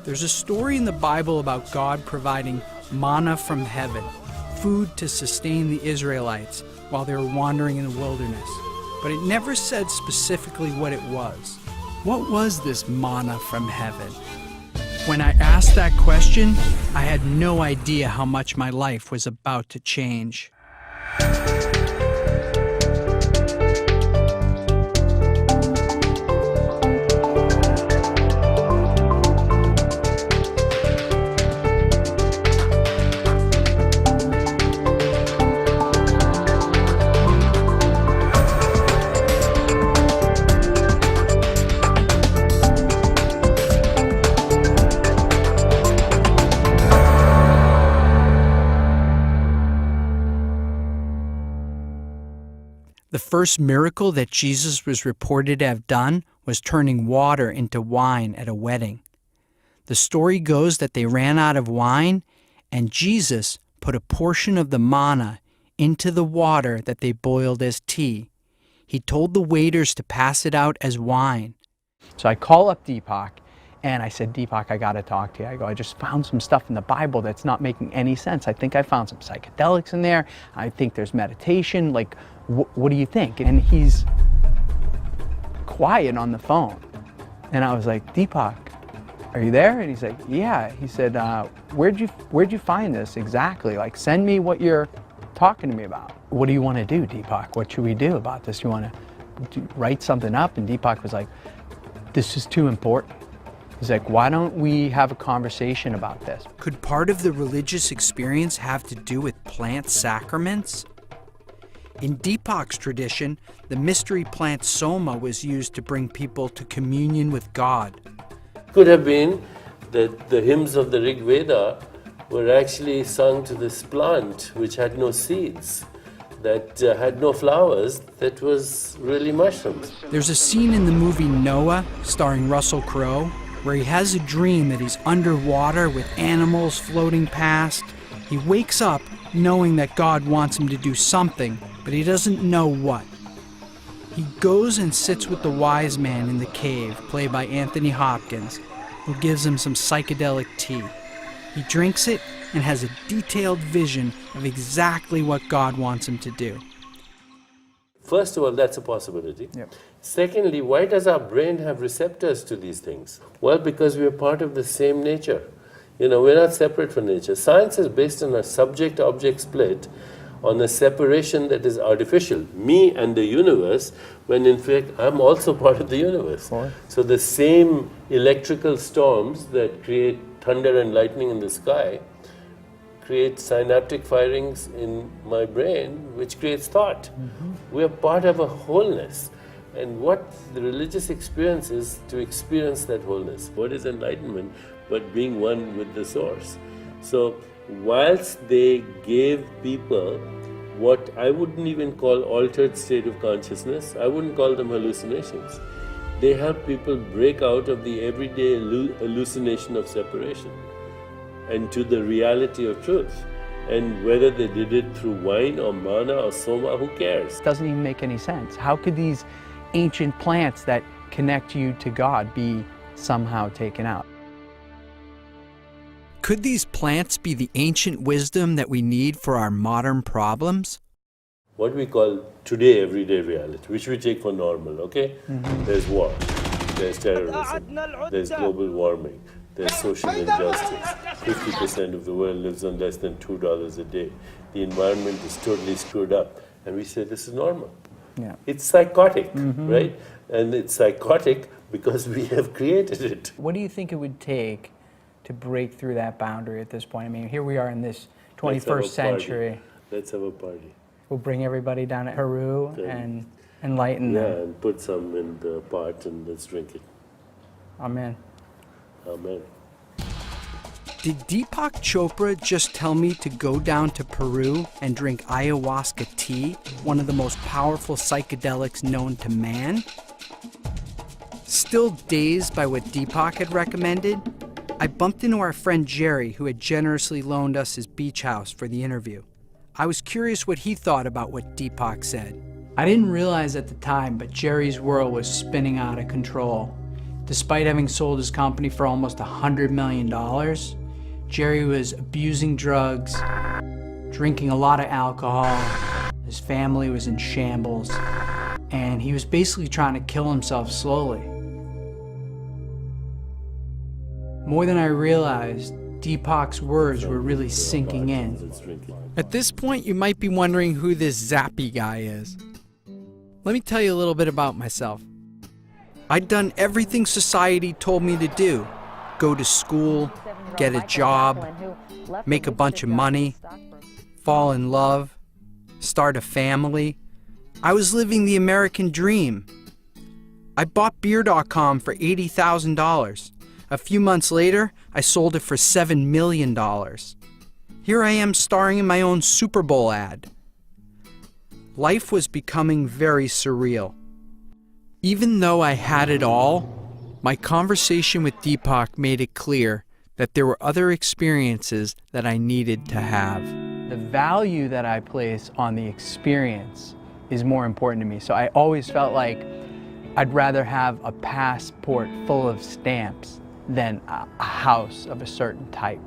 There's a story in the Bible about God providing manna from heaven, food to sustain the Israelites while they were wandering in the wilderness. But it never said specifically what it was. What was this manna from heaven? When I asked that question, I had no idea how much my life was about to change. The first miracle that Jesus was reported to have done was turning water into wine at a wedding. The story goes that they ran out of wine, and Jesus put a portion of the manna into the water that they boiled as tea. He told the waiters to pass it out as wine. So I call up Deepak, and I said, Deepak, I got to talk to you. I just found some stuff in the Bible that's not making any sense. I think I found some psychedelics in there. I think there's meditation. Like, what do you think? And he's quiet on the phone. And I was like, Deepak, are you there? And he's like, yeah. He said, where'd you find this exactly? Like, send me what you're talking to me about. What do you want to do, Deepak? What should we do about this? You want to write something up? And Deepak was like, this is too important. He's like, why don't we have a conversation about this? Could part of the religious experience have to do with plant sacraments? In Deepak's tradition, the mystery plant soma was used to bring people to communion with God. Could have been that the hymns of the Rig Veda were actually sung to this plant which had no seeds, that had no flowers, that was really mushrooms. There's a scene in the movie Noah, starring Russell Crowe, where he has a dream that he's underwater with animals floating past. He wakes up knowing that God wants him to do something, but he doesn't know what. He goes and sits with the wise man in the cave, played by Anthony Hopkins, who gives him some psychedelic tea. He drinks it and has a detailed vision of exactly what God wants him to do. First of all, that's a possibility. Yep. Secondly, why does our brain have receptors to these things? Well, because we are part of the same nature. You know, we're not separate from nature. Science is based on a subject-object split, on a separation that is artificial, me and the universe, when in fact I'm also part of the universe. Sure. So the same electrical storms that create thunder and lightning in the sky create synaptic firings in my brain, which creates thought. We are part of a wholeness. And what the religious experience is to experience that wholeness. What is enlightenment but being one with the source? So whilst they gave people what I wouldn't even call altered state of consciousness, I wouldn't call them hallucinations. They help people break out of the everyday hallucination of separation and to the reality of truth. And whether they did it through wine or manna or soma, who cares? It doesn't even make any sense. How could these ancient plants that connect you to God be somehow taken out? Could these plants be the ancient wisdom that we need for our modern problems? What we call today everyday reality, which we take for normal, okay? There's war, there's terrorism, there's global warming, there's social injustice. 50% of the world lives on less than $2 a day. The environment is totally screwed up. And we say this is normal. Yeah. It's psychotic, right? And it's psychotic because we have created it. What do you think it would take to break through that boundary at this point? I mean, here we are in this 21st century. Let's have a party. We'll bring everybody down to Peru and enlighten them. Yeah, and put some in the pot and let's drink it. Amen. Amen. Did Deepak Chopra just tell me to go down to Peru and drink ayahuasca tea, one of the most powerful psychedelics known to man? Still dazed by what Deepak had recommended, I bumped into our friend Jerry, who had generously loaned us his beach house for the interview. I was curious what he thought about what Deepak said. I didn't realize at the time, but Jerry's world was spinning out of control. Despite having sold his company for almost $100 million, Jerry was abusing drugs, drinking a lot of alcohol, his family was in shambles, and he was basically trying to kill himself slowly. More than I realized, Deepak's words were really sinking in. At this point, you might be wondering who this zappy guy is. Let me tell you a little bit about myself. I'd done everything society told me to do. Go to school, get a job, make a bunch of money, fall in love, start a family. I was living the American dream. I bought beer.com for $80,000. A few months later, I sold it for $7 million. Here I am starring in my own Super Bowl ad. Life was becoming very surreal. Even though I had it all, my conversation with Deepak made it clear that there were other experiences that I needed to have. The value that I place on the experience is more important to me. So I always felt like I'd rather have a passport full of stamps than a house of a certain type.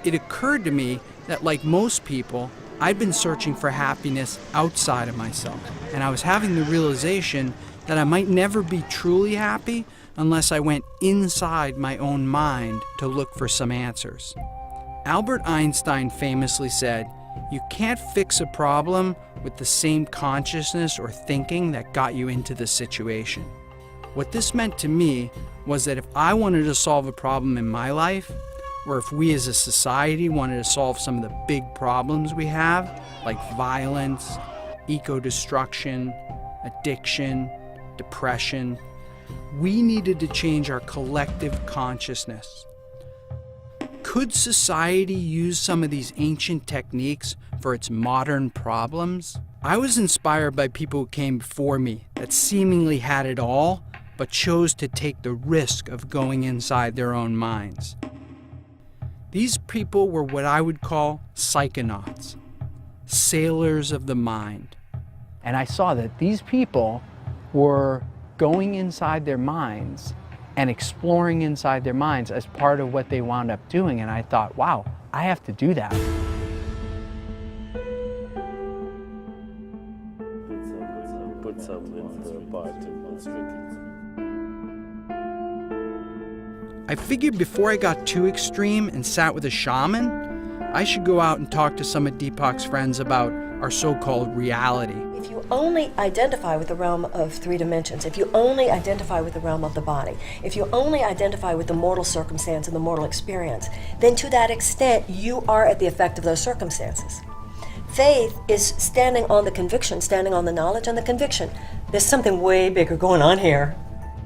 It occurred to me that, like most people, I'd been searching for happiness outside of myself, and I was having the realization that I might never be truly happy unless I went inside my own mind to look for some answers. Albert Einstein famously said, "You can't fix a problem with the same consciousness or thinking that got you into the situation." What this meant to me was that if I wanted to solve a problem in my life, or if we as a society wanted to solve some of the big problems we have, like violence, eco-destruction, addiction, depression, we needed to change our collective consciousness. Could society use some of these ancient techniques for its modern problems? I was inspired by people who came before me that seemingly had it all, but chose to take the risk of going inside their own minds. These people were what I would call psychonauts, sailors of the mind. And I saw that these people were going inside their minds and exploring inside their minds as part of what they wound up doing. And I thought, wow, I have to do that. Put some in the part and restrict it. I figured before I got too extreme and sat with a shaman, I should go out and talk to some of Deepak's friends about our so-called reality. If you only identify with the realm of 3 dimensions, if you only identify with the realm of the body, if you only identify with the mortal circumstance and the mortal experience, then to that extent you are at the effect of those circumstances. Faith is standing on the conviction, standing on the knowledge and the conviction. There's something way bigger going on here.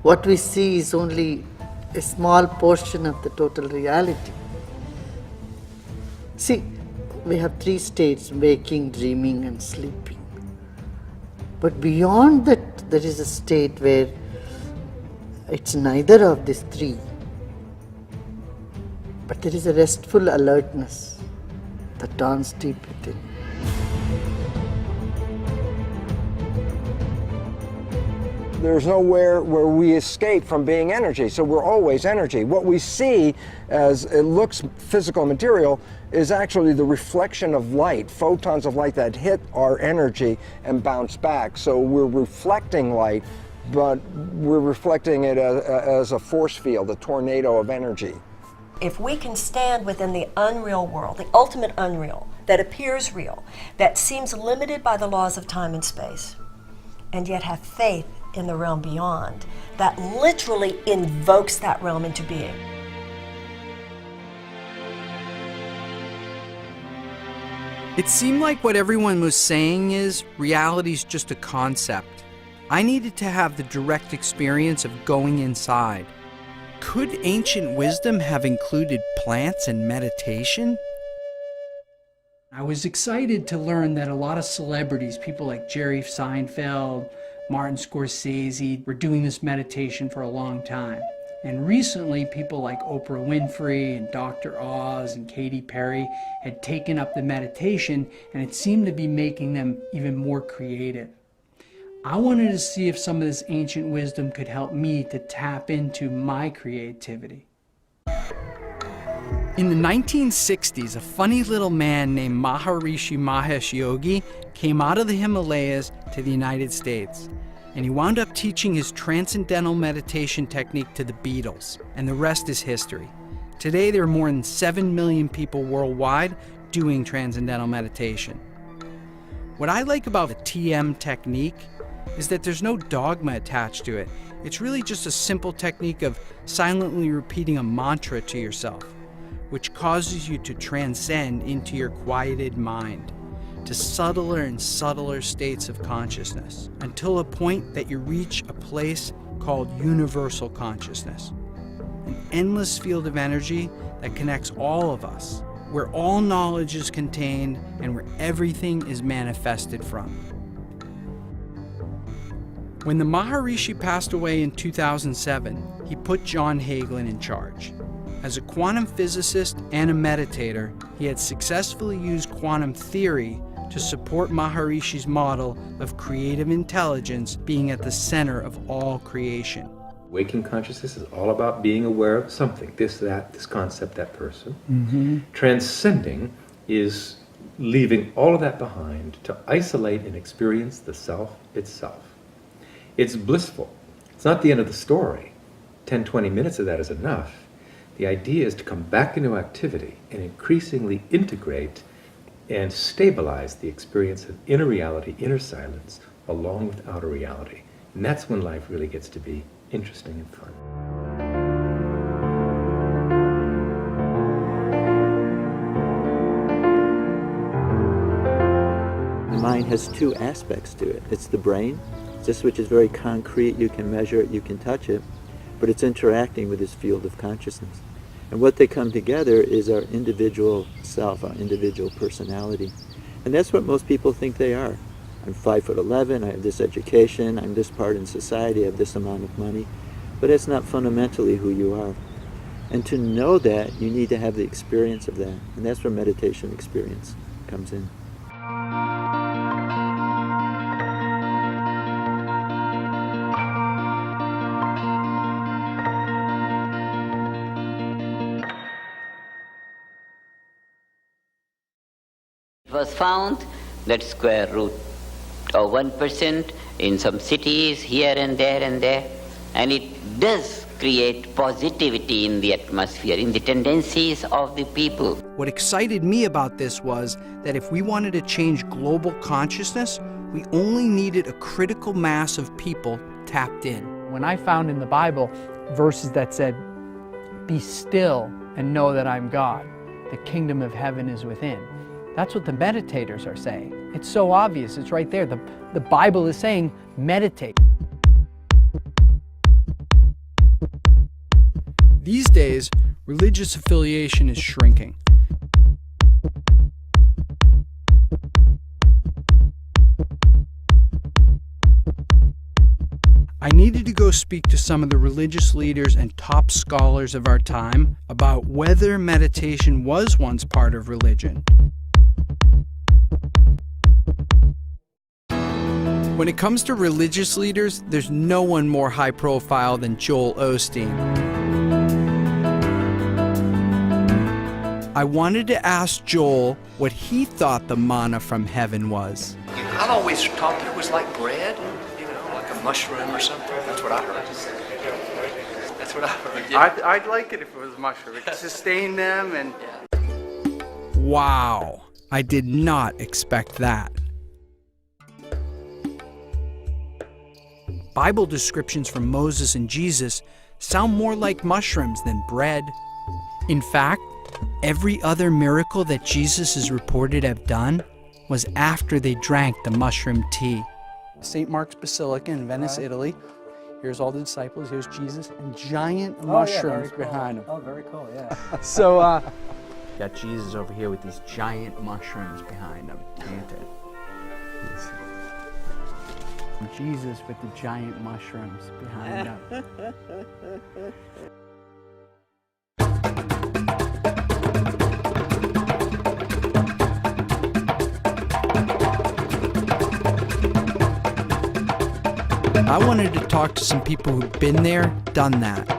What we see is only a small portion of the total reality. See, we have 3 states: waking, dreaming, and sleeping. But beyond that, there is a state where it's neither of these 3. But there is a restful alertness that dawns deep within. There's nowhere where we escape from being energy, so we're always energy. What we see as it looks physical material is actually the reflection of light, photons of light that hit our energy and bounce back. So we're reflecting light, but we're reflecting it as a force field, a tornado of energy. If we can stand within the unreal world, the ultimate unreal, that appears real, that seems limited by the laws of time and space, and yet have faith in the realm beyond, that literally invokes that realm into being. It seemed like what everyone was saying is reality's just a concept. I needed to have the direct experience of going inside. Could ancient wisdom have included plants and meditation? I was excited to learn that a lot of celebrities, people like Jerry Seinfeld, Martin Scorsese, were doing this meditation for a long time. And recently, people like Oprah Winfrey and Dr. Oz and Katy Perry had taken up the meditation, and it seemed to be making them even more creative. I wanted to see if some of this ancient wisdom could help me to tap into my creativity. In the 1960s, a funny little man named Maharishi Mahesh Yogi came out of the Himalayas to the United States, and he wound up teaching his transcendental meditation technique to the Beatles, and the rest is history. Today, there are more than 7 million people worldwide doing transcendental meditation. What I like about the TM technique is that there's no dogma attached to it. It's really just a simple technique of silently repeating a mantra to yourself, which causes you to transcend into your quieted mind, to subtler and subtler states of consciousness, until a point that you reach a place called universal consciousness, an endless field of energy that connects all of us, where all knowledge is contained and where everything is manifested from. When the Maharishi passed away in 2007, he put John Hagelin in charge. As a quantum physicist and a meditator, he had successfully used quantum theory to support Maharishi's model of creative intelligence being at the center of all creation. Waking consciousness is all about being aware of something, this, that, this concept, that person. Transcending is leaving all of that behind to isolate and experience the self itself. It's blissful. It's not the end of the story. 10, 20 minutes of that is enough. The idea is to come back into activity and increasingly integrate and stabilize the experience of inner reality, inner silence, along with outer reality. And that's when life really gets to be interesting and fun. The mind has two aspects to it. It's the brain, this which is very concrete, you can measure it, you can touch it, but it's interacting with this field of consciousness. And what they come together is our individual self, our individual personality. And that's what most people think they are. I'm 5'11", I have this education, I'm this part in society, I have this amount of money. But it's not fundamentally who you are. And to know that, you need to have the experience of that. And that's where meditation experience comes in. It was found that square root of 1% in some cities here and there, and it does create positivity in the atmosphere, in the tendencies of the people. What excited me about this was that if we wanted to change global consciousness, we only needed a critical mass of people tapped in. When I found in the Bible verses that said, "Be still and know that I'm God, the kingdom of heaven is within," that's what the meditators are saying. It's so obvious, it's right there. The Bible is saying, meditate. These days, religious affiliation is shrinking. I needed to go speak to some of the religious leaders and top scholars of our time about whether meditation was once part of religion. When it comes to religious leaders, there's no one more high profile than Joel Osteen. I wanted to ask Joel what he thought the manna from heaven was. I've always thought that it was like bread, you know, like a mushroom or something. That's what I heard. That's what I heard. Yeah. I'd like it if it was mushroom. It could sustain them and... Wow, I did not expect that. Bible descriptions from Moses and Jesus sound more like mushrooms than bread. In fact, every other miracle that Jesus is reported to have done was after they drank the mushroom tea. St. Mark's Basilica in Venice, Italy. Here's all the disciples, here's Jesus, and giant mushrooms behind him. Oh, very cool, yeah. So, got Jesus over here with these giant mushrooms behind him, painted. Jesus with the giant mushrooms behind him. I wanted to talk to some people who've been there, done that.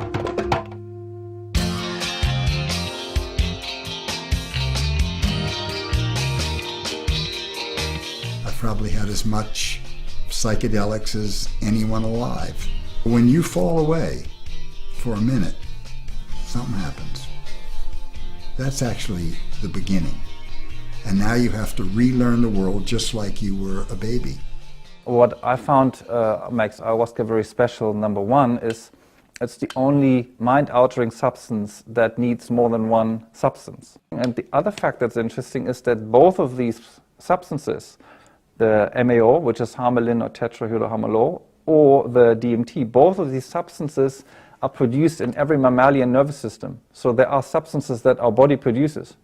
I've probably had as much psychedelics as anyone alive. When you fall away for a minute, something happens. That's actually the beginning. And now you have to relearn the world just like you were a baby. What I found makes ayahuasca very special, number one, is it's the only mind-altering substance that needs more than one substance. And the other fact that's interesting is that both of these substances, the MAO, which is harmaline or tetrahydroharmalol, or the DMT, both of these substances are produced in every mammalian nervous system. So there are substances that our body produces.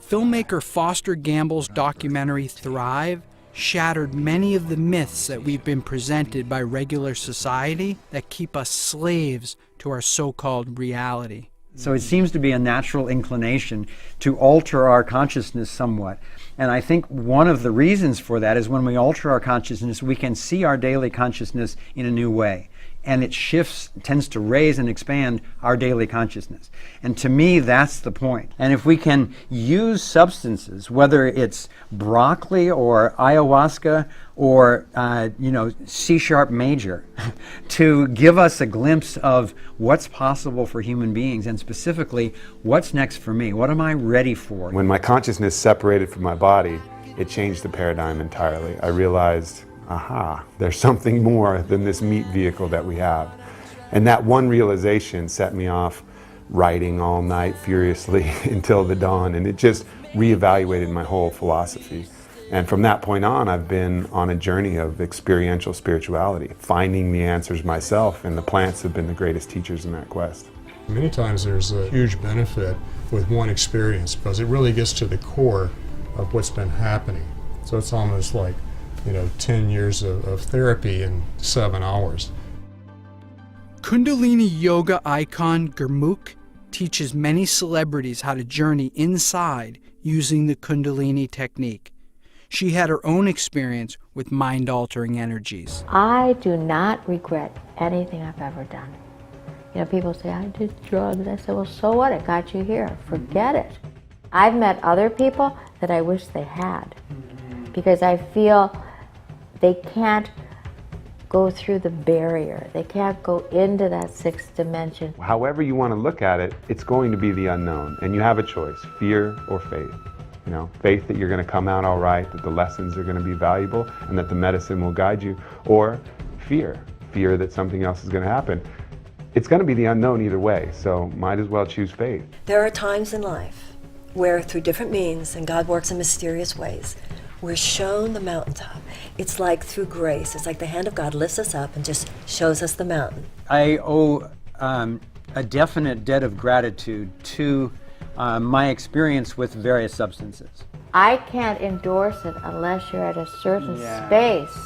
Filmmaker Foster Gamble's documentary Thrive shattered many of the myths that we've been presented by regular society that keep us slaves to our so-called reality. So it seems to be a natural inclination to alter our consciousness somewhat. And I think one of the reasons for that is when we alter our consciousness, we can see our daily consciousness in a new way. And it shifts, tends to raise and expand our daily consciousness. And to me, that's the point. And if we can use substances, whether it's broccoli or ayahuasca or, C-sharp major, to give us a glimpse of what's possible for human beings, and specifically, what's next for me? What am I ready for? When my consciousness separated from my body, it changed the paradigm entirely. I realized, aha, there's something more than this meat vehicle that we have. And that one realization set me off writing all night furiously until the dawn, and it just reevaluated my whole philosophy. And from that point on, I've been on a journey of experiential spirituality, finding the answers myself, and the plants have been the greatest teachers in that quest. Many times there's a huge benefit with one experience because it really gets to the core of what's been happening. So it's almost like 10 years of therapy in 7 hours. Kundalini yoga icon Gurmukh teaches many celebrities how to journey inside using the Kundalini technique. She had her own experience with mind-altering energies. I do not regret anything I've ever done. People say, I did drugs. I said, well, so what? It got you here. Forget it. I've met other people that I wish they had, because I feel they can't go through the barrier. They can't go into that sixth dimension. However you want to look at it, it's going to be the unknown, and you have a choice, fear or faith. Faith that you're going to come out all right, that the lessons are going to be valuable, and that the medicine will guide you, or fear that something else is going to happen. It's going to be the unknown either way, so might as well choose faith. There are times in life where through different means, and God works in mysterious ways, we're shown the mountaintop. It's like through grace. It's like the hand of God lifts us up and just shows us the mountain. I owe a definite debt of gratitude to my experience with various substances. I can't endorse it unless you're at a certain space,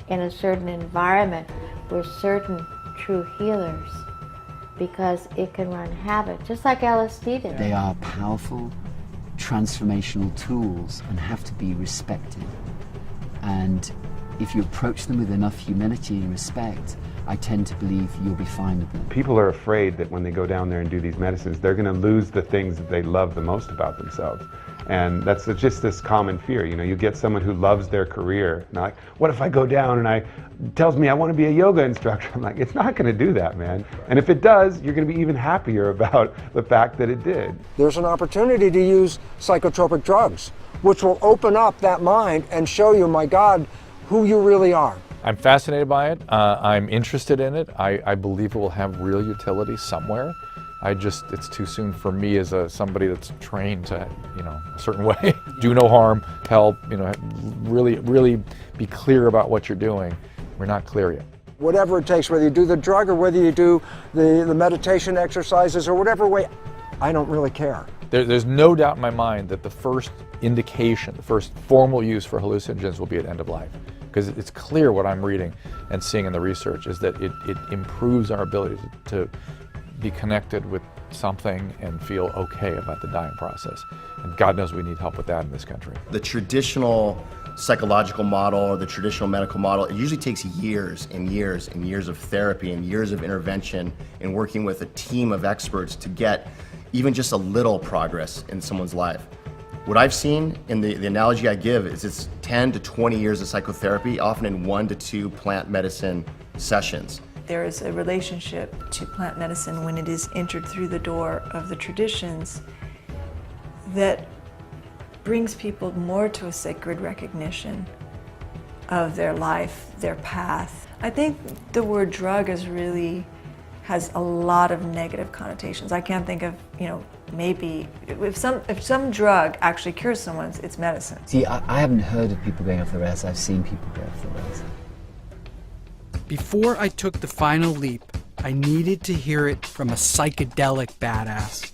in a certain environment, with certain true healers, because it can run havoc, just like LSD did. They are powerful, transformational tools and have to be respected. And if you approach them with enough humility and respect, I tend to believe you'll be fine with them. People are afraid that when they go down there and do these medicines, they're going to lose the things that they love the most about themselves. And that's just this common fear. You get someone who loves their career, and like, what if I go down and tells me I want to be a yoga instructor? I'm like, it's not going to do that, man. And if it does, you're going to be even happier about the fact that it did. There's an opportunity to use psychotropic drugs, which will open up that mind and show you, my God, who you really are. I'm fascinated by it. I'm interested in it. I believe it will have real utility somewhere. It's too soon for me as somebody that's trained to, a certain way, do no harm, help, really be clear about what you're doing. We're not clear yet. Whatever it takes, whether you do the drug or whether you do the meditation exercises or whatever way, I don't really care. There's no doubt in my mind that the first indication, the first formal use for hallucinogens will be at end of life. Because it's clear what I'm reading and seeing in the research is that it improves our ability to be connected with something and feel okay about the dying process. And God knows we need help with that in this country. The traditional psychological model or the traditional medical model, it usually takes years and years and years of therapy and years of intervention and working with a team of experts to get even just a little progress in someone's life. What I've seen, and the analogy I give, is it's 10 to 20 years of psychotherapy, often in 1 to 2 plant medicine sessions. There is a relationship to plant medicine when it is entered through the door of the traditions that brings people more to a sacred recognition of their life, their path. I think the word drug has a lot of negative connotations. I can't think of, maybe if some drug actually cures someone, it's medicine. See, I haven't heard of people going off the rails. I've seen people go off the rails. Before I took the final leap, I needed to hear it from a psychedelic badass.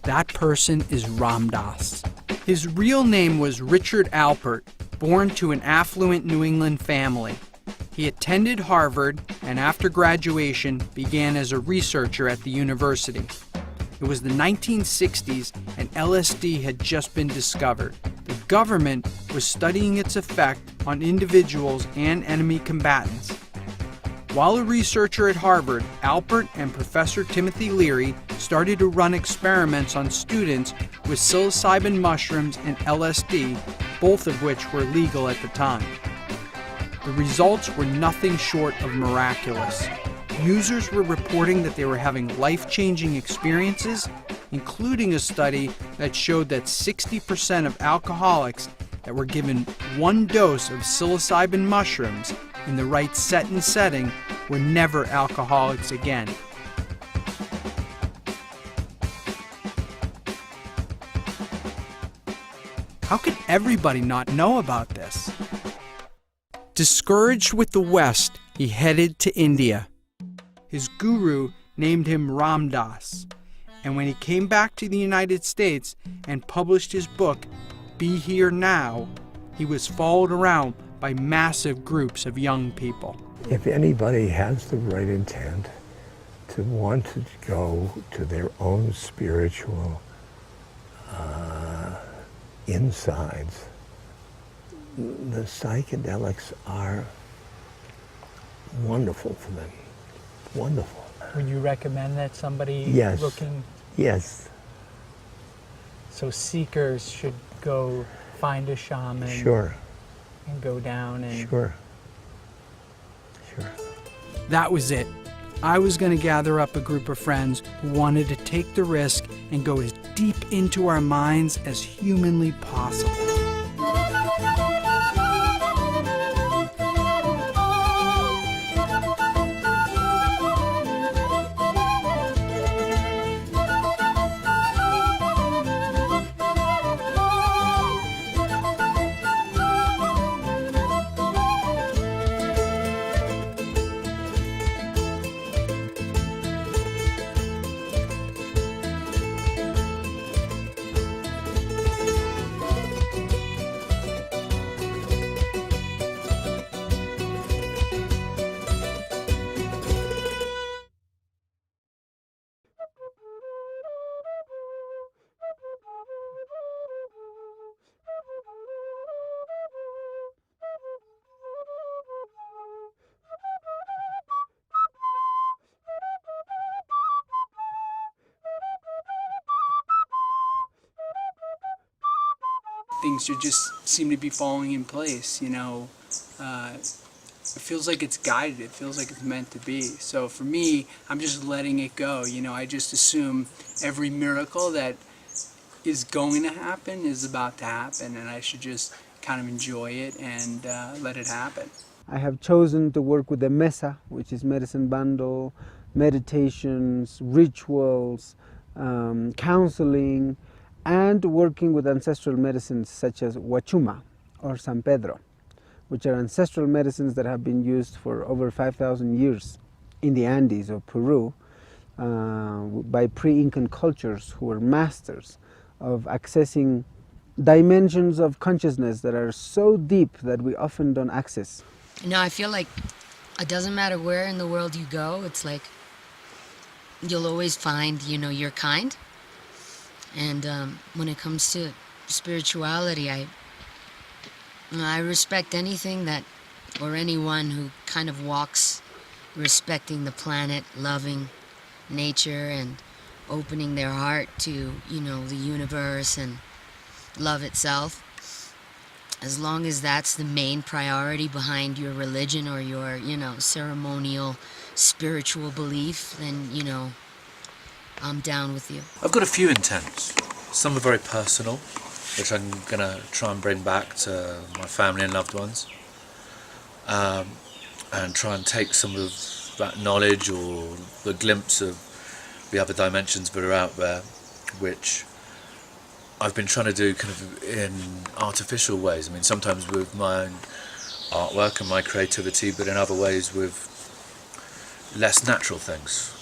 That person is Ram Dass. His real name was Richard Alpert, born to an affluent New England family. He attended Harvard and after graduation began as a researcher at the university. It was the 1960s and LSD had just been discovered. The government was studying its effect on individuals and enemy combatants. While a researcher at Harvard, Alpert and Professor Timothy Leary started to run experiments on students with psilocybin mushrooms and LSD, both of which were legal at the time. The results were nothing short of miraculous. Users were reporting that they were having life-changing experiences, including a study that showed that 60% of alcoholics that were given 1 dose of psilocybin mushrooms in the right set and setting were never alcoholics again. How could everybody not know about this? Discouraged with the West, he headed to India. His guru named him Ram Dass, and when he came back to the United States and published his book, Be Here Now, he was followed around by massive groups of young people. If anybody has the right intent to want to go to their own spiritual insides, the psychedelics are wonderful for them. Wonderful. Would you recommend that somebody Yes. looking? Yes. So seekers should go find a shaman. Sure. And go down and. Sure. That was it. I was going to gather up a group of friends who wanted to take the risk and go as deep into our minds as humanly possible. Things should just seem to be falling in place, It feels like it's guided, it feels like it's meant to be. So for me, I'm just letting it go, I just assume every miracle that is going to happen is about to happen, and I should just kind of enjoy it and let it happen. I have chosen to work with the mesa, which is medicine bundle, meditations, rituals, counseling, and working with ancestral medicines such as Huachuma or San Pedro, which are ancestral medicines that have been used for over 5,000 years in the Andes of Peru by pre-Incan cultures who were masters of accessing dimensions of consciousness that are so deep that we often don't access. I feel like it doesn't matter where in the world you go, it's like you'll always find, your kind. And when it comes to spirituality, I respect anything that, or anyone who kind of walks respecting the planet, loving nature, and opening their heart to, you know, the universe and love itself. As long as that's the main priority behind your religion or your, you know, ceremonial, spiritual belief, then, you know, I'm down with you. I've got a few intents. Some are very personal, which I'm going to try and bring back to my family and loved ones. And try and take some of that knowledge or the glimpse of the other dimensions that are out there, which I've been trying to do kind of in artificial ways. I mean, sometimes with my own artwork and my creativity, but in other ways with less natural things.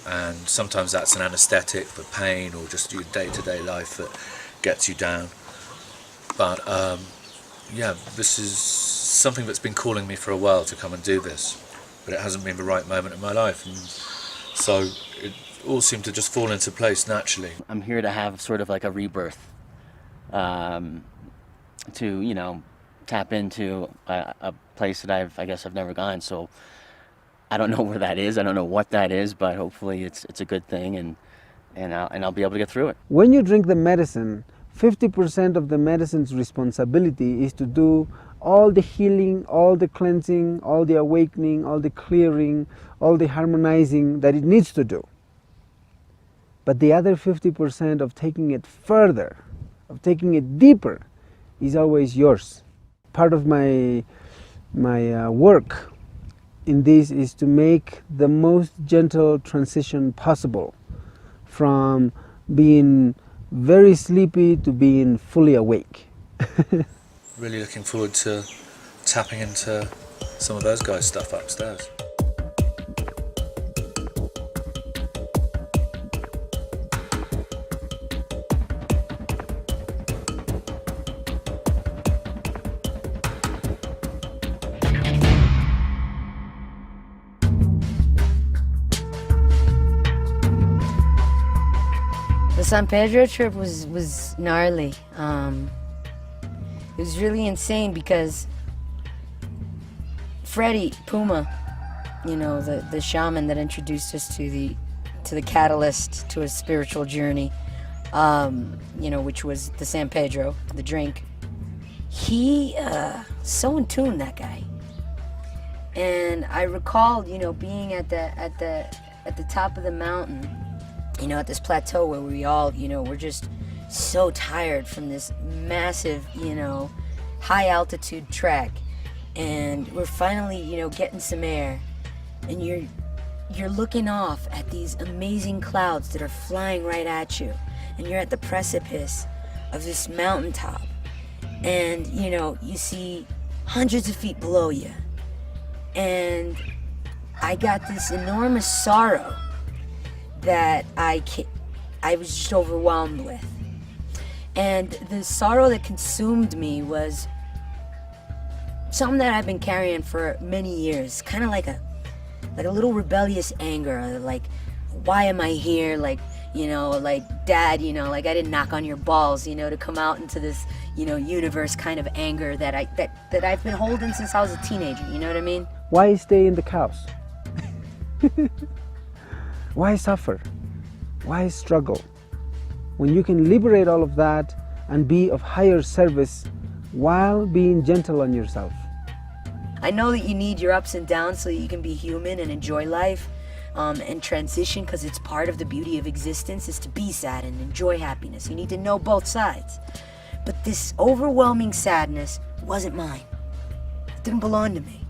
And sometimes that's an anesthetic for pain or just your day-to-day life that gets you down. But yeah, this is something that's been calling me for a while to come and do this, but it hasn't been the right moment in my life, and so it all seemed to just fall into place naturally. I'm here to have sort of like a rebirth, to, you know, tap into a place that I guess I've never gone. So I don't know where that is. I don't know what that is, but hopefully it's a good thing, and I'll be able to get through it. When you drink the medicine, 50% of the medicine's responsibility is to do all the healing, all the cleansing, all the awakening, all the clearing, all the harmonizing that it needs to do. But the other 50% of taking it further, of taking it deeper, is always yours. Part of my work in this is to make the most gentle transition possible from being very sleepy to being fully awake. Really looking forward to tapping into some of those guys' stuff upstairs. The San Pedro trip was gnarly. It was really insane because Freddie Puma, you know, the shaman that introduced us to the catalyst to a spiritual journey, you know, which was the San Pedro, the drink. He so in tune, that guy. And I recalled, you know, being at the top of the mountain, you know, at this plateau where we all, you know, we're just so tired from this massive, you know, high altitude trek, and we're finally, you know, getting some air, and you're looking off at these amazing clouds that are flying right at you, and you're at the precipice of this mountaintop, and, you know, you see hundreds of feet below you, and I got this enormous sorrow that I was just overwhelmed with. And the sorrow that consumed me was something that I've been carrying for many years, kind of like a little rebellious anger, like, why am I here? Like, you know, like, Dad, you know, like, I didn't knock on your balls, you know, to come out into this, you know, universe kind of anger that I've been holding since I was a teenager, you know what I mean? Why stay in the chaos? Why suffer? Why struggle? When you can liberate all of that and be of higher service while being gentle on yourself. I know that you need your ups and downs so that you can be human and enjoy life and transition, because it's part of the beauty of existence is to be sad and enjoy happiness. You need to know both sides. But this overwhelming sadness wasn't mine. It didn't belong to me.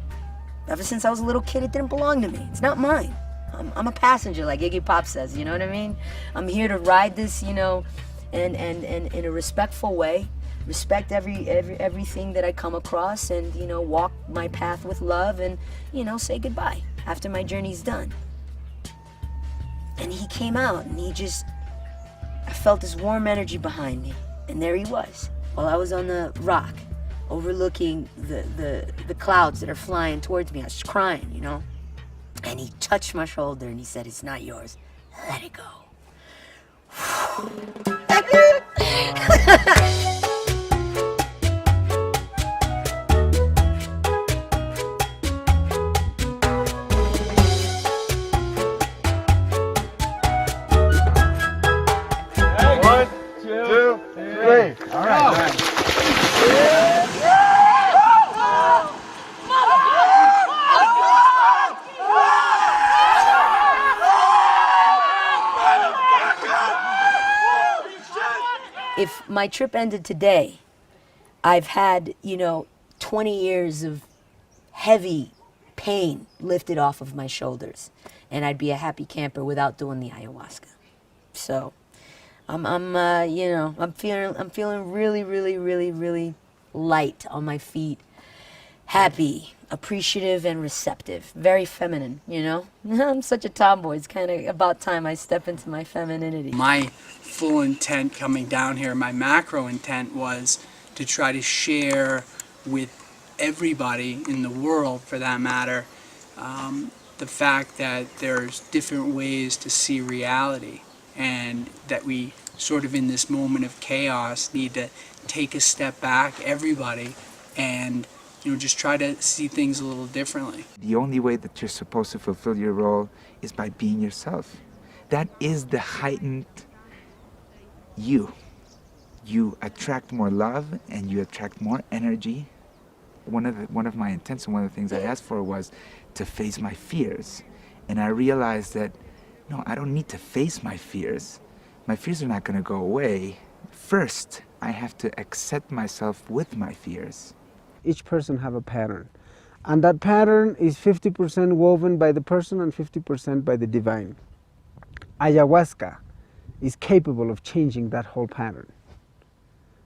Ever since I was a little kid, it didn't belong to me. It's not mine. I'm a passenger, like Iggy Pop says, you know what I mean? I'm here to ride this, you know, and in a respectful way, respect everything that I come across, and, you know, walk my path with love, and, you know, say goodbye after my journey's done. And he came out, and I felt this warm energy behind me, and there he was, while I was on the rock, overlooking the clouds that are flying towards me. I was crying, you know? And he touched my shoulder and he said, "It's not yours. Let it go." if my trip ended today, I've had, you know, 20 years of heavy pain lifted off of my shoulders, and I'd be a happy camper without doing the ayahuasca. So I'm you know, I'm feeling really, really, really, really light on my feet, happy, appreciative, and receptive. Very feminine, you know. I'm such a tomboy. It's kind of about time I step into my femininity. My full intent coming down here, my macro intent, was to try to share with everybody in the world, for that matter, the fact that there's different ways to see reality, and that we sort of in this moment of chaos need to take a step back, everybody, and you know, just try to see things a little differently. The only way that you're supposed to fulfill your role is by being yourself. That is the heightened you. You attract more love and you attract more energy. One of my intents and one of the things I asked for was to face my fears. And I realized that, no, I don't need to face my fears. My fears are not going to go away. First, I have to accept myself with my fears. Each person have a pattern, and that pattern is 50% woven by the person and 50% by the divine. Ayahuasca is capable of changing that whole pattern.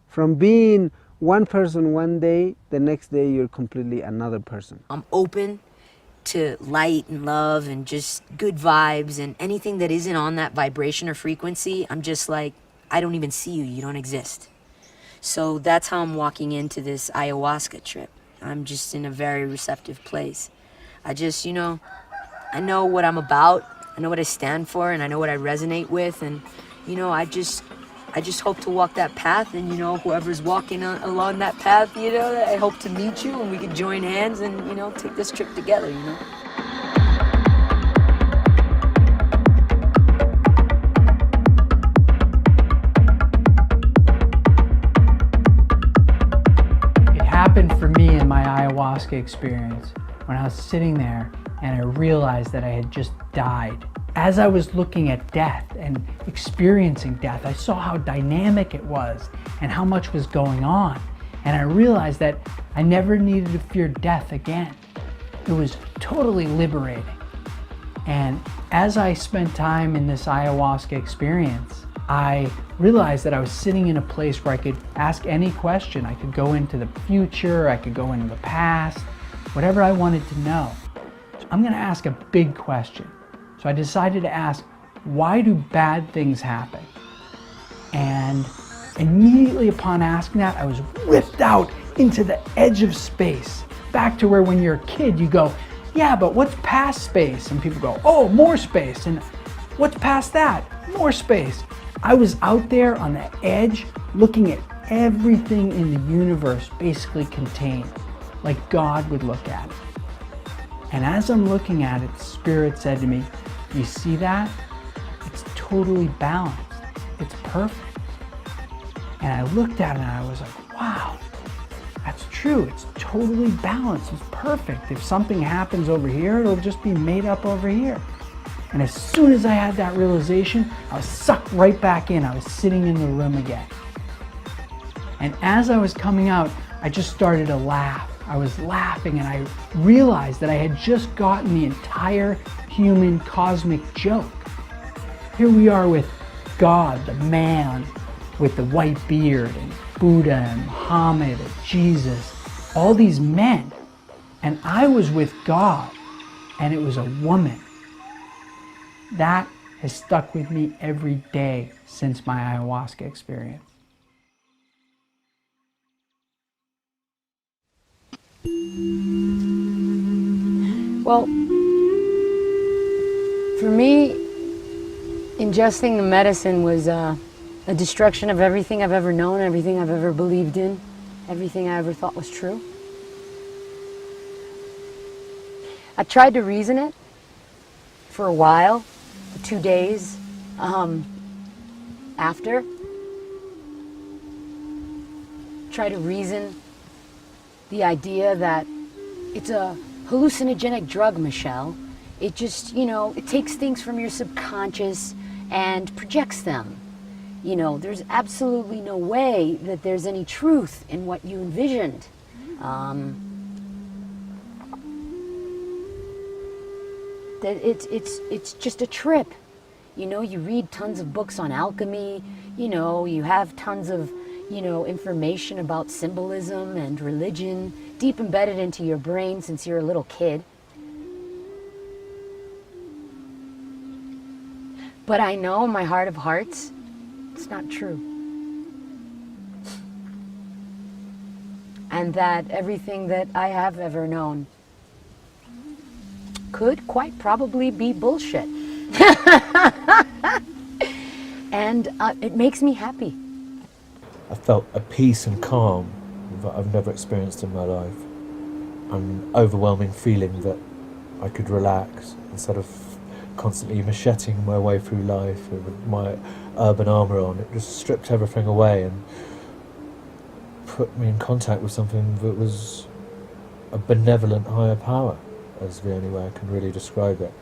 From being one person one day, the next day you're completely another person. I'm open to light and love and just good vibes, and anything that isn't on that vibration or frequency, I'm just like, I don't even see you, you don't exist. So that's how I'm walking into this ayahuasca trip. I'm just in a very receptive place. I just, you know, I know what I'm about, I know what I stand for, and I know what I resonate with, and, you know, I just hope to walk that path, and, you know, whoever's walking along that path, you know, I hope to meet you, and we can join hands and, you know, take this trip together, you know. Happened for me in my ayahuasca experience when I was sitting there and I realized that I had just died. As I was looking at death and experiencing death, I saw how dynamic it was and how much was going on. And I realized that I never needed to fear death again. It was totally liberating. And as I spent time in this ayahuasca experience, I realized that I was sitting in a place where I could ask any question. I could go into the future, I could go into the past, whatever I wanted to know. So I'm going to ask a big question. So I decided to ask, why do bad things happen? And immediately upon asking that, I was whipped out into the edge of space, back to where when you're a kid you go, yeah, but what's past space? And people go, oh, more space. And what's past that? More space. I was out there on the edge looking at everything in the universe basically contained, like God would look at it. And as I'm looking at it, Spirit said to me, you see that? It's totally balanced. It's perfect. And I looked at it and I was like, wow, that's true. It's totally balanced. It's perfect. If something happens over here, it'll just be made up over here. And as soon as I had that realization, I was sucked right back in. I was sitting in the room again. And as I was coming out, I just started to laugh. I was laughing and I realized that I had just gotten the entire human cosmic joke. Here we are with God, the man with the white beard, and Buddha and Muhammad and Jesus, all these men. And I was with God, and it was a woman. That has stuck with me every day since my ayahuasca experience. Well, for me, ingesting the medicine was a destruction of everything I've ever known, everything I've ever believed in, everything I ever thought was true. I tried to reason it for a while, for 2 days after. Try to reason the idea that it's a hallucinogenic drug, Michelle. It just, you know, it takes things from your subconscious and projects them. You know, there's absolutely no way that there's any truth in what you envisioned. That it's just a trip. You know, you read tons of books on alchemy, you know, you have tons of, you know, information about symbolism and religion deep embedded into your brain since you're a little kid. But I know in my heart of hearts, it's not true. And that everything that I have ever known could quite probably be bullshit. And it makes me happy. I felt a peace and calm that I've never experienced in my life. An overwhelming feeling that I could relax instead of constantly macheting my way through life with my urban armour on. It just stripped everything away and put me in contact with something that was a benevolent higher power, is the only way I can really describe it.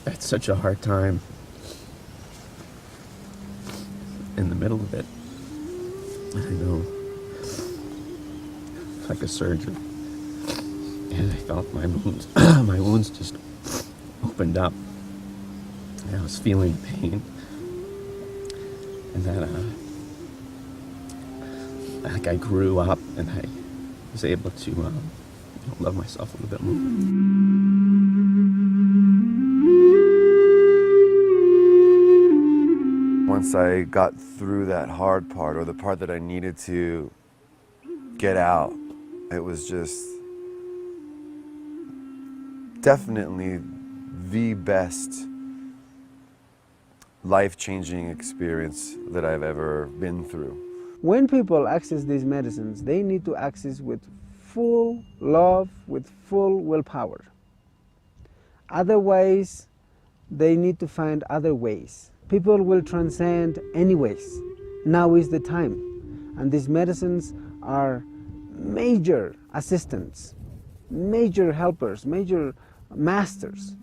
It's such a hard time in the middle of it. I know, like a surgeon, and I felt my wounds, my wounds just opened up, and I was feeling pain, and then like I grew up, and I was able to love myself a little bit more. Once I got through that hard part, or the part that I needed to get out, it was just definitely the best life-changing experience that I've ever been through. When people access these medicines, they need to access with full love, with full willpower. Otherwise, they need to find other ways. People will transcend anyways. Now is the time. And these medicines are major assistants, major helpers, major masters,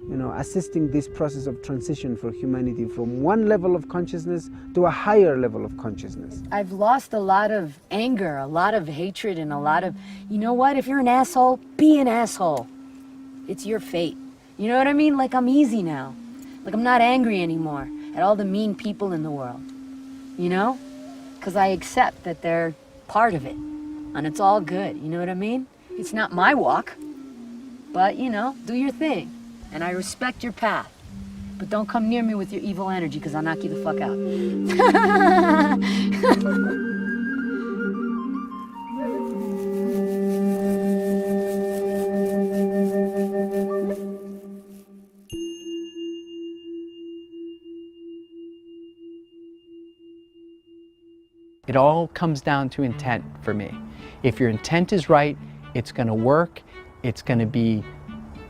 you know, assisting this process of transition for humanity from one level of consciousness to a higher level of consciousness. I've lost a lot of anger, a lot of hatred, and a lot of, you know what, if you're an asshole, be an asshole. It's your fate. You know what I mean? Like, I'm easy now. Like, I'm not angry anymore at all the mean people in the world, you know? Because I accept that they're part of it, and it's all good, you know what I mean? It's not my walk, but, you know, do your thing, and I respect your path. But don't come near me with your evil energy, because I'll knock you the fuck out. It all comes down to intent for me. If your intent is right, it's going to work, it's going to be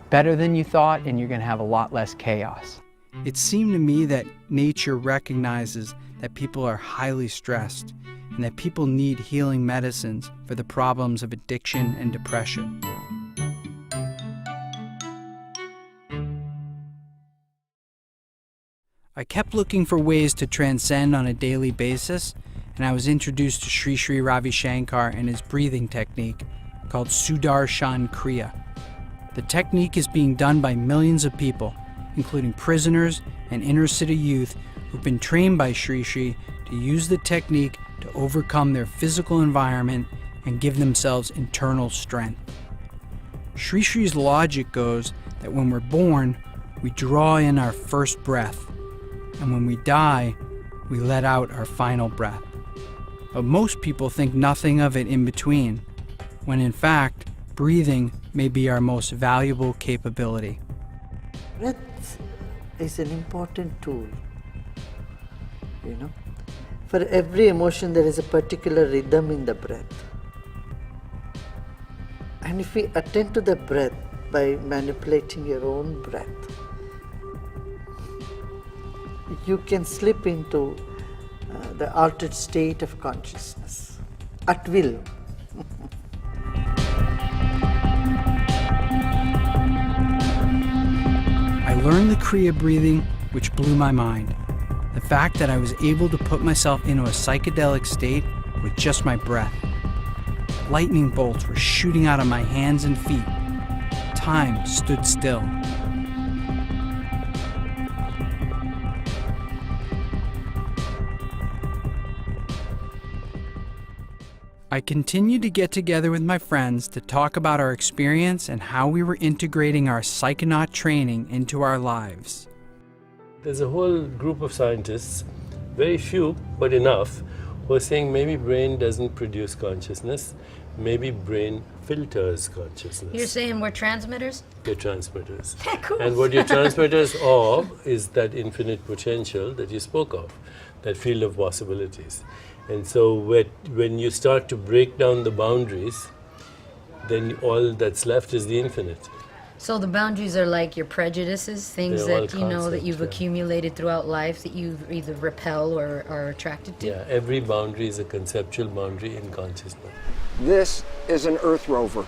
better than you thought, and you're going to have a lot less chaos. It seemed to me that nature recognizes that people are highly stressed and that people need healing medicines for the problems of addiction and depression. I kept looking for ways to transcend on a daily basis, and I was introduced to Sri Sri Ravi Shankar and his breathing technique called Sudarshan Kriya. The technique is being done by millions of people, including prisoners and inner city youth who've been trained by Sri Sri to use the technique to overcome their physical environment and give themselves internal strength. Sri Sri's logic goes that when we're born, we draw in our first breath, and when we die, we let out our final breath. But most people think nothing of it in between, when in fact, breathing may be our most valuable capability. Breath is an important tool, you know. For every emotion, there is a particular rhythm in the breath. And if we attend to the breath by manipulating your own breath, you can slip into the altered state of consciousness at will. I learned the Kriya breathing, which blew my mind. The fact that I was able to put myself into a psychedelic state with just my breath. Lightning bolts were shooting out of my hands and feet. Time stood still. I continued to get together with my friends to talk about our experience and how we were integrating our psychonaut training into our lives. There's a whole group of scientists, very few, but enough, who are saying maybe brain doesn't produce consciousness, maybe brain filters consciousness. You're saying we're transmitters? You're transmitters. Cool. And what you're transmitters of is that infinite potential that you spoke of, that field of possibilities. And so when you start to break down the boundaries, then all that's left is the infinite. So the boundaries are like your prejudices, things They're all that you know that you've concept, yeah. accumulated throughout life that you either repel or are attracted to? Yeah, every boundary is a conceptual boundary in consciousness. This is an Earth rover.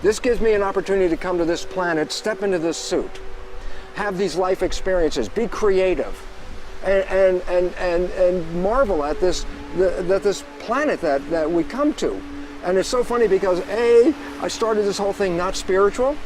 This gives me an opportunity to come to this planet, step into this suit, have these life experiences, be creative, and marvel at this planet that we come to. And it's so funny because A, I started this whole thing not spiritual.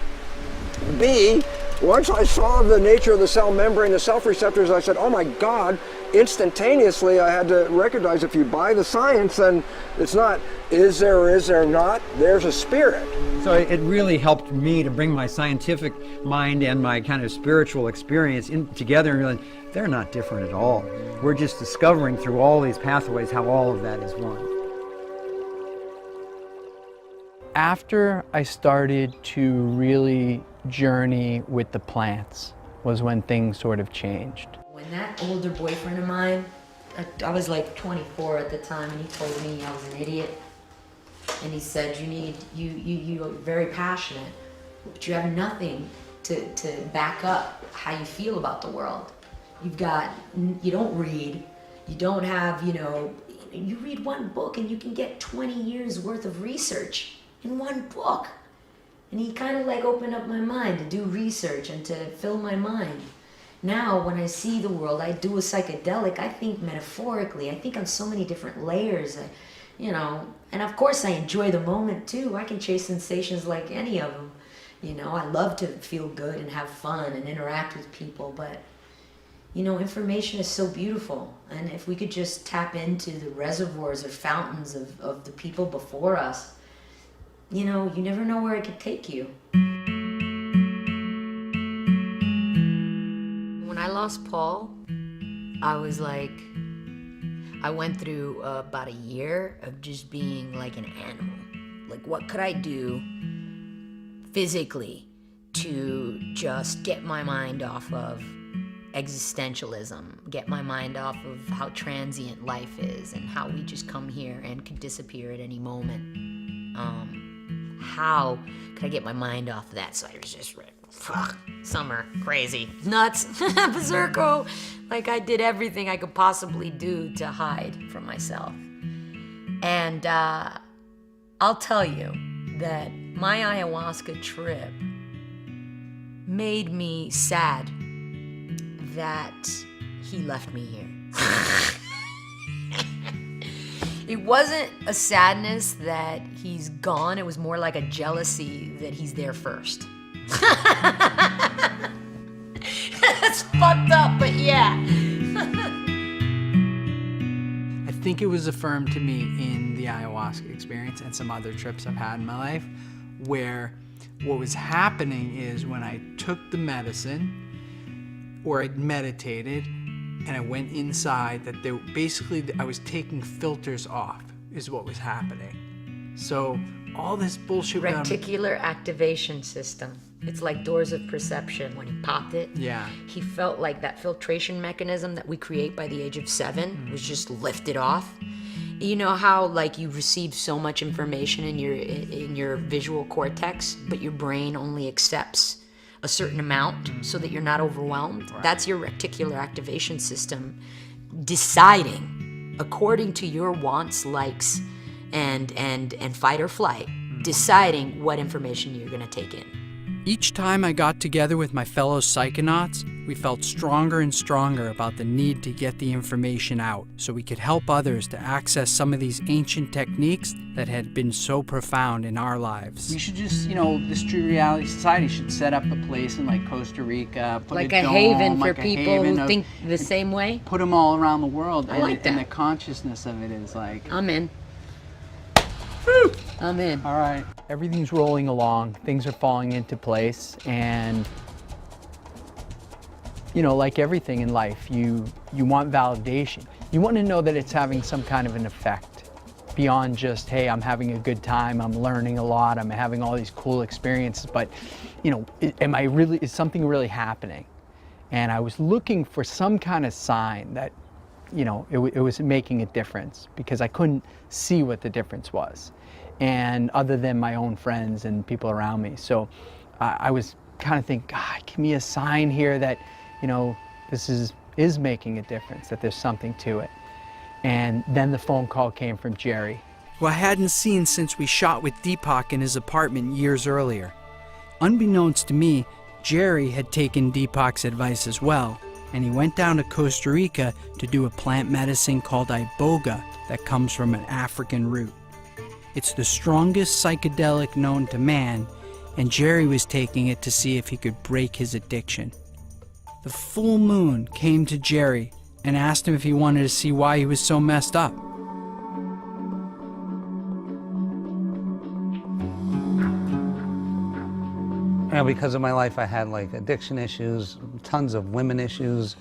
B, once I saw the nature of the cell membrane, the self-receptors, I said, oh my God, instantaneously I had to recognize if you buy the science, then it's not is there or is there not, there's a spirit. So it really helped me to bring my scientific mind and my kind of spiritual experience together and realize they're not different at all. We're just discovering through all these pathways how all of that is one. After I started to really journey with the plants was when things sort of changed. When that older boyfriend of mine, I was like 24 at the time, and he told me I was an idiot. And he said, you're very passionate, but you have nothing to back up how you feel about the world. You don't read, you don't have, you read one book and you can get 20 years worth of research in one book. And he kind of like opened up my mind to do research and to fill my mind. Now, when I see the world, I do a psychedelic, I think metaphorically, I think on so many different layers, and of course I enjoy the moment too. I can chase sensations like any of them. I love to feel good and have fun and interact with people, but information is so beautiful. And if we could just tap into the reservoirs or fountains of the people before us, you never know where it could take you. When I lost Paul, I was like, I went through about a year of just being like an animal. Like, what could I do physically to just get my mind off of existentialism, get my mind off of how transient life is and how we just come here and could disappear at any moment. How could I get my mind off of that? So I was just summer, crazy, nuts, berserko. Like I did everything I could possibly do to hide from myself. And I'll tell you that my ayahuasca trip made me sad that he left me here. It wasn't a sadness that he's gone, it was more like a jealousy that he's there first. That's fucked up, but yeah. I think it was affirmed to me in the ayahuasca experience and some other trips I've had in my life, where what was happening is when I took the medicine or I meditated and I went inside, that basically I was taking filters off is what was happening. So all this bullshit. Reticular activation system. It's like doors of perception. When he popped it, yeah, he felt like that filtration mechanism that we create by the age of 7 was just lifted off. You know how like you receive so much information in your visual cortex, but your brain only accepts a certain amount so that you're not overwhelmed? Right. That's your reticular activation system deciding according to your wants, likes, and fight or flight, deciding what information you're gonna take in. Each time I got together with my fellow psychonauts, we felt stronger and stronger about the need to get the information out so we could help others to access some of these ancient techniques that had been so profound in our lives. We should just, this True Reality Society should set up a place in like Costa Rica, put Like a a dome, haven for like a people haven who of- think the same way. Put them all around the world, I like and that. the consciousness of it is like... I'm in. I'm in. All right. Everything's rolling along. Things are falling into place. And, like everything in life, you want validation. You want to know that it's having some kind of an effect beyond just, hey, I'm having a good time, I'm learning a lot, I'm having all these cool experiences. But, is something really happening? And I was looking for some kind of sign that, it was making a difference, because I couldn't see what the difference was, and other than my own friends and people around me. So I was kind of thinking, God, give me a sign here that, this is making a difference, that there's something to it. And then the phone call came from Jerry, who I hadn't seen since we shot with Deepak in his apartment years earlier. Unbeknownst to me, Jerry had taken Deepak's advice as well, and he went down to Costa Rica to do a plant medicine called iboga that comes from an African root. It's the strongest psychedelic known to man, and Jerry was taking it to see if he could break his addiction. The full moon came to Jerry and asked him if he wanted to see why he was so messed up. Because of my life, I had like addiction issues, tons of women issues,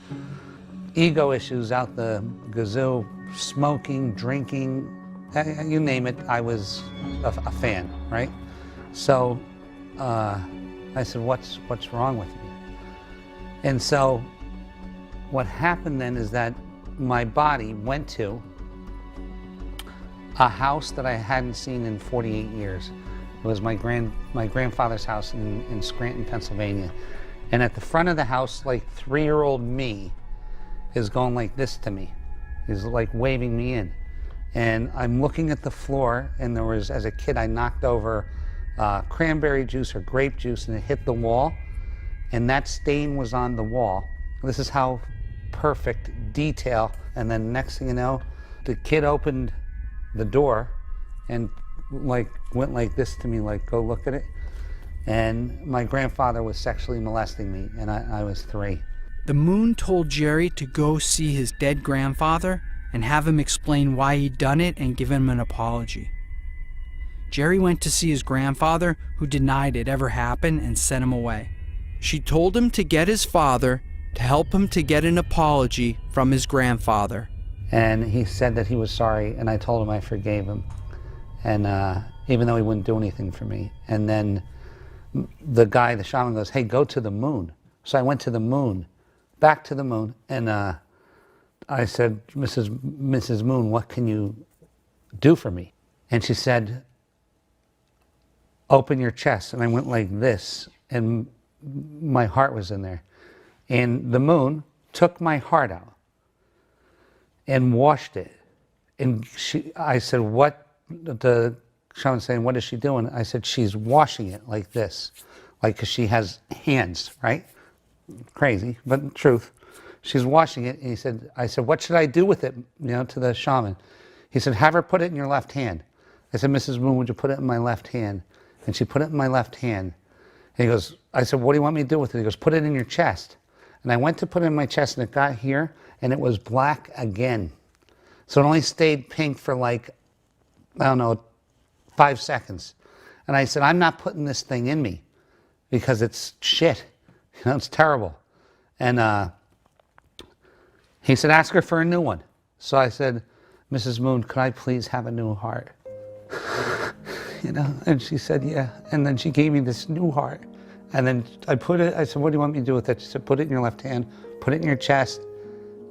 ego issues out the gazoo, smoking, drinking, you name it, I was a fan, right? So I said, what's wrong with me? And so what happened then is that my body went to a house that I hadn't seen in 48 years. It was my grandfather's house in Scranton, Pennsylvania. And at the front of the house, like 3-year-old me is going like this to me. He's like waving me in. And I'm looking at the floor, and there was, as a kid, I knocked over cranberry juice or grape juice, and it hit the wall, and that stain was on the wall. This is how perfect detail. And then next thing you know, the kid opened the door and like went like this to me, like, go look at it. And my grandfather was sexually molesting me, and I was 3. The moon told Jerry to go see his dead grandfather and have him explain why he'd done it and give him an apology. Jerry went to see his grandfather, who denied it ever happened and sent him away. She told him to get his father to help him to get an apology from his grandfather. And he said that he was sorry, and I told him I forgave him. And even though he wouldn't do anything for me. And then the guy, the shaman, goes, hey, go to the moon. So I went to the moon, back to the moon, and I said, Mrs. Moon, what can you do for me? And she said, open your chest. And I went like this, and my heart was in there. And the moon took my heart out and washed it. And I said, what? The shaman's saying, what is she doing? I said, she's washing it like this, like, because she has hands, right? Crazy, but truth. She's washing it. And I said, what should I do with it, to the shaman? He said, have her put it in your left hand. I said, Mrs. Moon, would you put it in my left hand? And she put it in my left hand. And he goes, I said, what do you want me to do with it? He goes, put it in your chest. And I went to put it in my chest, and it got here, and it was black again. So it only stayed pink for like, I don't know, 5 seconds. And I said, I'm not putting this thing in me because it's shit. It's terrible. And he said, ask her for a new one. So I said, Mrs. Moon, could I please have a new heart? And she said, yeah. And then she gave me this new heart. And then I said, what do you want me to do with it? She said, put it in your left hand, put it in your chest.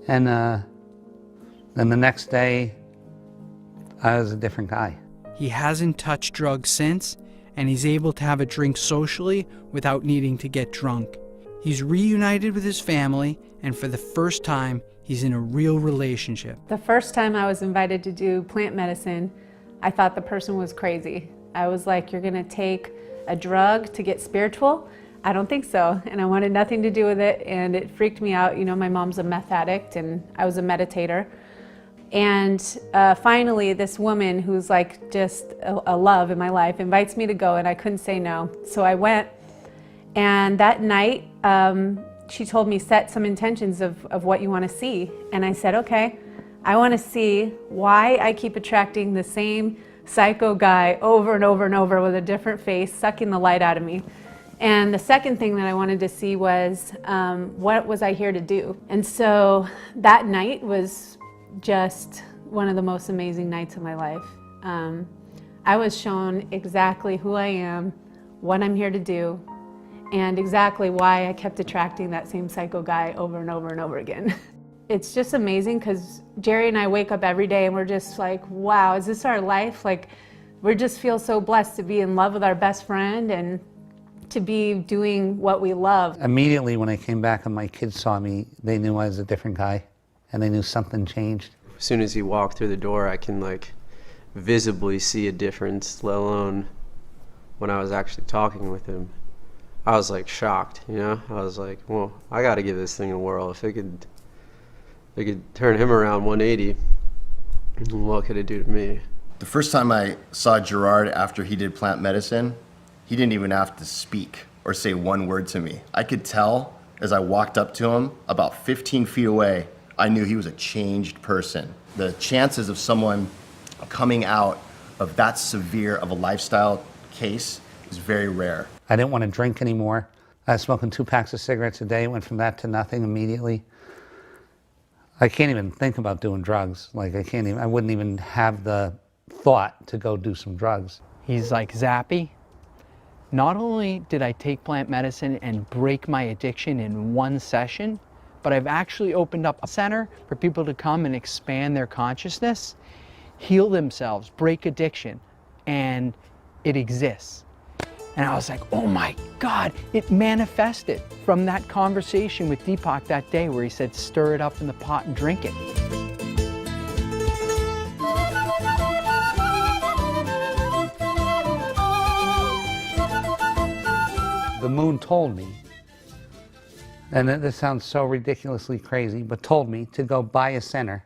And then the next day, I was a different guy. He hasn't touched drugs since, and he's able to have a drink socially without needing to get drunk. He's reunited with his family, and for the first time, he's in a real relationship. The first time I was invited to do plant medicine, I thought the person was crazy. I was like, you're gonna take a drug to get spiritual? I don't think so. And I wanted nothing to do with it, and it freaked me out. You know, my mom's a meth addict and I was a meditator. And finally, this woman who's like just a love in my life invites me to go, and I couldn't say no. So I went, and that night, she told me, set some intentions of what you want to see. And I said, okay, I want to see why I keep attracting the same psycho guy over and over and over with a different face, sucking the light out of me. And the second thing that I wanted to see was, what was I here to do? And so that night was just one of the most amazing nights of my life. I was shown exactly who I am, what I'm here to do, and exactly why I kept attracting that same psycho guy over and over and over again. It's just amazing because Jerry and I wake up every day and we're just like, wow, is this our life? Like, we just feel so blessed to be in love with our best friend and to be doing what we love. Immediately when I came back and my kids saw me, they knew I was a different guy and they knew something changed. As soon as he walked through the door, I can like visibly see a difference, let alone when I was actually talking with him. I was like shocked, you know? I was like, well, I gotta give this thing a whirl. If it could turn him around 180, what could it do to me? The first time I saw Gerard after he did plant medicine, he didn't even have to speak or say one word to me. I could tell as I walked up to him, about 15 feet away, I knew he was a changed person. The chances of someone coming out of that severe of a lifestyle case is very rare. I didn't want to drink anymore. I was smoking 2 packs of cigarettes a day, went from that to nothing immediately. I can't even think about doing drugs. Like I wouldn't even have the thought to go do some drugs. He's like Zappy. Not only did I take plant medicine and break my addiction in one session, but I've actually opened up a center for people to come and expand their consciousness, heal themselves, break addiction, and it exists. And I was like, oh my God, it manifested from that conversation with Deepak that day where he said, stir it up in the pot and drink it. The moon told me, and this sounds so ridiculously crazy, but told me to go buy a center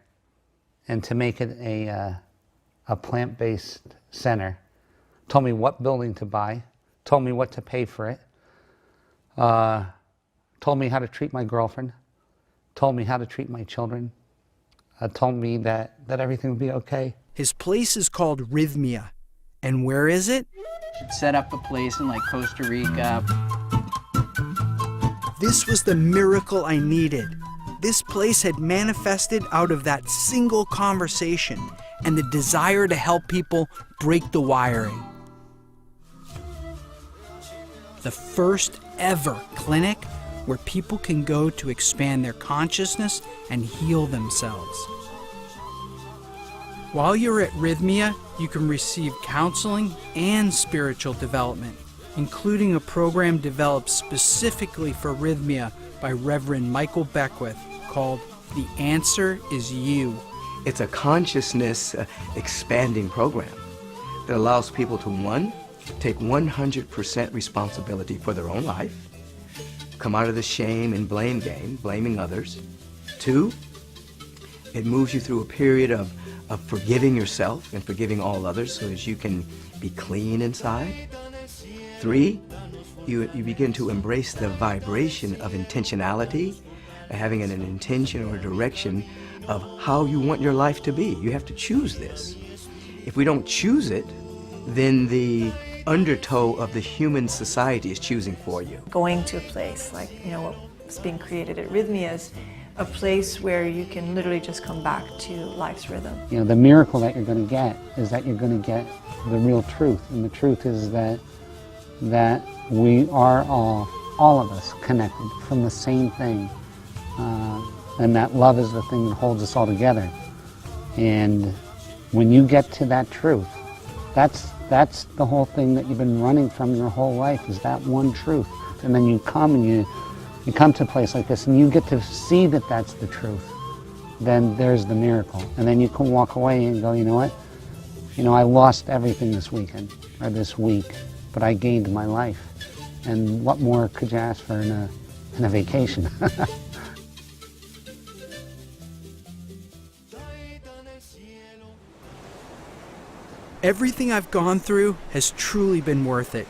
and to make it a plant-based center. Told me what building to buy, told me what to pay for it, told me how to treat my girlfriend, told me how to treat my children, told me that everything would be okay. His place is called Rhythmia. And where is it? Set up a place in like Costa Rica. This was the miracle I needed. This place had manifested out of that single conversation and the desire to help people break the wiring. The first ever clinic where people can go to expand their consciousness and heal themselves. While you're at Rhythmia, you can receive counseling and spiritual development, including a program developed specifically for Rhythmia by Reverend Michael Beckwith called The Answer Is You. It's a consciousness expanding program that allows people to, 1, take 100% responsibility for their own life, come out of the shame and blame game, blaming others. 2, it moves you through a period of forgiving yourself and forgiving all others so that you can be clean inside. 3, you begin to embrace the vibration of intentionality, having an intention or a direction of how you want your life to be. You have to choose this. If we don't choose it, then the undertow of the human society is choosing for you. Going to a place like, what's being created at Rhythmia is a place where you can literally just come back to life's rhythm. The miracle that you're going to get is that you're going to get the real truth. And the truth is that we are all of us connected from the same thing. And that love is the thing that holds us all together. And when you get to that truth, that's the whole thing that you've been running from your whole life, is that one truth. And then you come and you come to a place like this and you get to see that that's the truth. Then there's the miracle. And then you can walk away and go, you know what? I lost everything this weekend or this week, but I gained my life. And what more could you ask for in a vacation? Everything I've gone through has truly been worth it.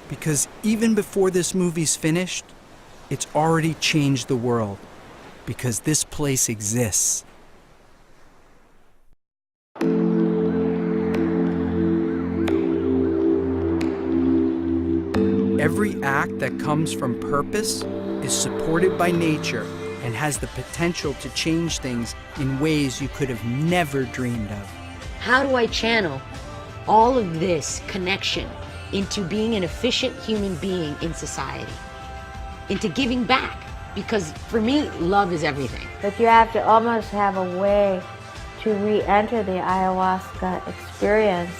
Because even before this movie's finished, it's already changed the world. Because this place exists. Every act that comes from purpose is supported by nature and has the potential to change things in ways you could have never dreamed of. How do I channel all of this connection into being an efficient human being in society, into giving back? Because for me, love is everything. But you have to almost have a way to re-enter the ayahuasca experience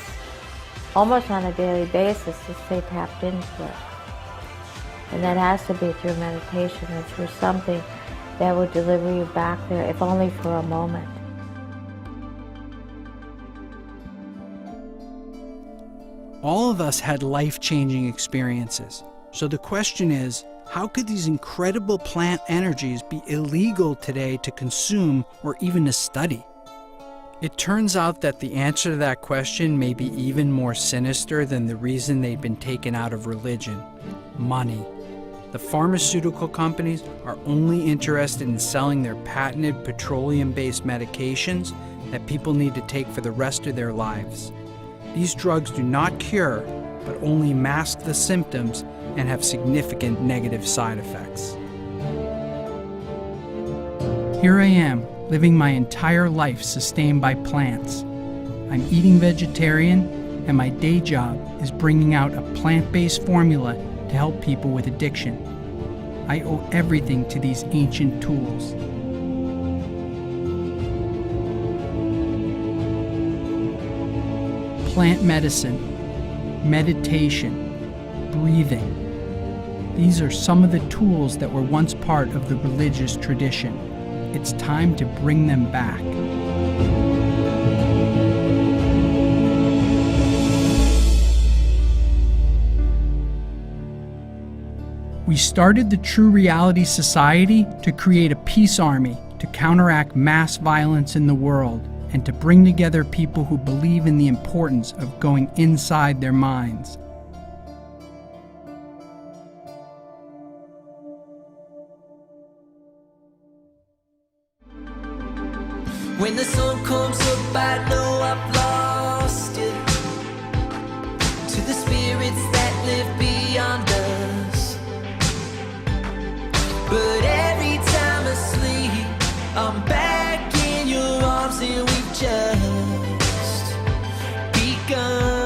almost on a daily basis to stay tapped into it. And that has to be through meditation and through something that will deliver you back there, if only for a moment. All of us had life-changing experiences. So the question is, how could these incredible plant energies be illegal today to consume or even to study? It turns out that the answer to that question may be even more sinister than the reason they'd been taken out of religion: money. The pharmaceutical companies are only interested in selling their patented petroleum-based medications that people need to take for the rest of their lives. These drugs do not cure, but only mask the symptoms and have significant negative side effects. Here I am, living my entire life sustained by plants. I'm eating vegetarian, and my day job is bringing out a plant-based formula to help people with addiction. I owe everything to these ancient tools. Plant medicine, meditation, breathing. These are some of the tools that were once part of the religious tradition. It's time to bring them back. We started the True Reality Society to create a peace army to counteract mass violence in the world and to bring together people who believe in the importance of going inside their minds. When the sun comes up, I know I've lost it. To the spirits that live beyond us. But every time I sleep, I'm back in your arms and we've just begun.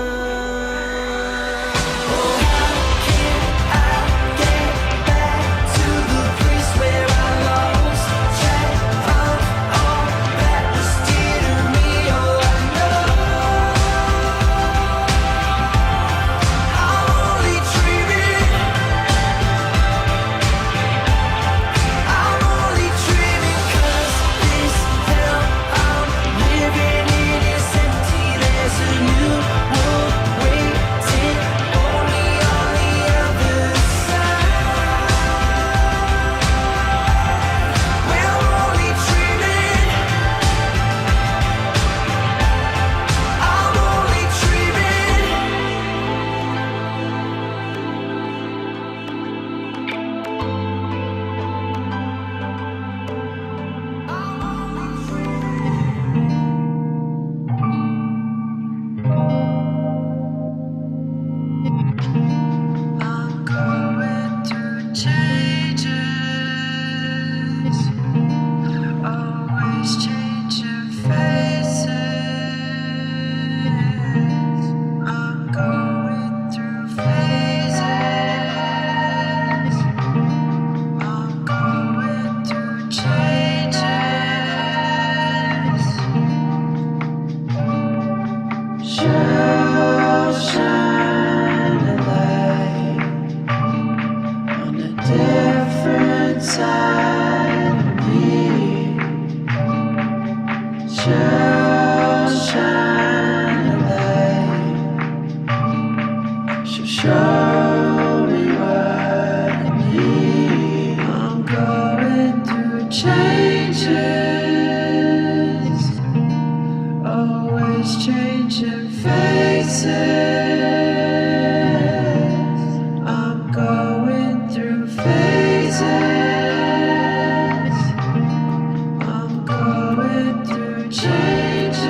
Show me Always changing faces. I'm going through phases. I'm going through changes.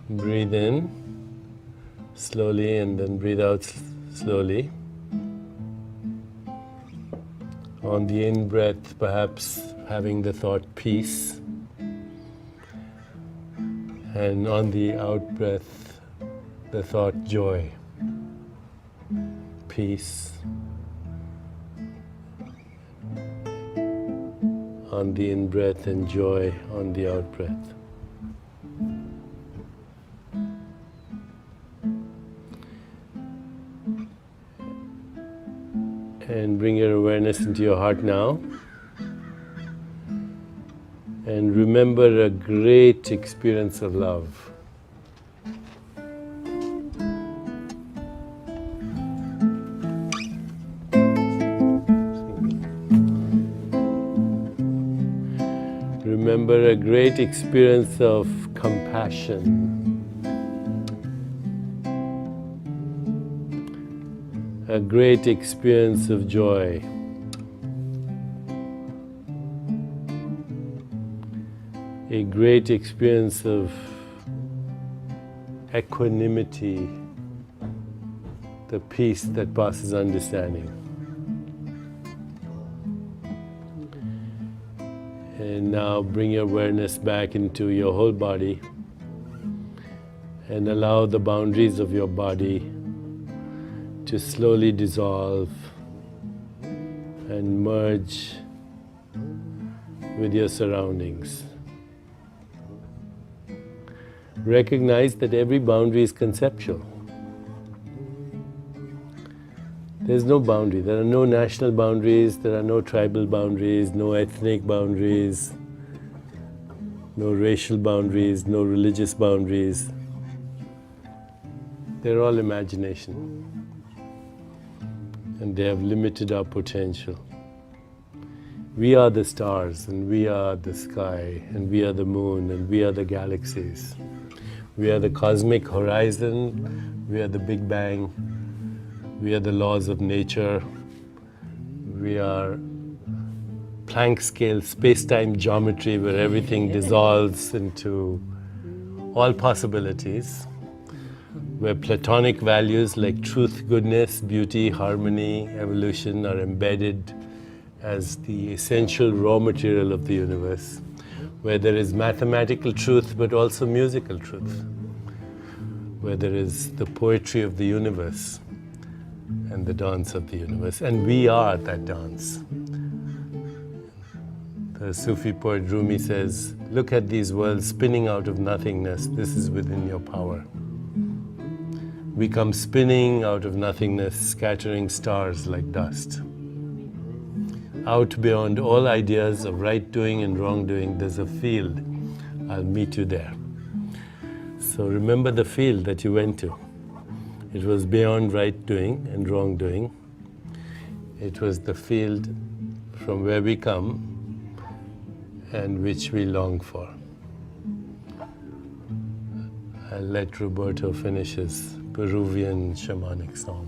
Breathe in slowly and then breathe out slowly. On the in-breath, perhaps having the thought peace. And on the out-breath, the thought joy. Peace. On the in-breath and joy on the out-breath. And bring your awareness into your heart now. And remember a great experience of love. Remember a great experience of compassion. A great experience of joy. A great experience of equanimity, the peace that passes understanding. And now bring your awareness back into your whole body and allow the boundaries of your body to slowly dissolve and merge with your surroundings. Recognize that every boundary is conceptual. There's no boundary. There are no national boundaries, there are no tribal boundaries, no ethnic boundaries, no racial boundaries, no religious boundaries. They're all imagination. And they have limited our potential. We are the stars, and we are the sky, and we are the moon, and we are the galaxies. We are the cosmic horizon, we are the Big Bang, we are the laws of nature, we are Planck scale space-time geometry where everything dissolves into all possibilities, where Platonic values like truth, goodness, beauty, harmony, evolution are embedded as the essential raw material of the universe, where there is mathematical truth but also musical truth, where there is the poetry of the universe and the dance of the universe, and we are that dance. The Sufi poet Rumi says, look at these worlds spinning out of nothingness, this is within your power. We come spinning out of nothingness, scattering stars like dust. Out beyond all ideas of right doing and wrong doing, there's a field. I'll meet you there. So remember the field that you went to. It was beyond right doing and wrong doing. It was the field from where we come and which we long for. I'll let Roberto finish his Peruvian shamanic song.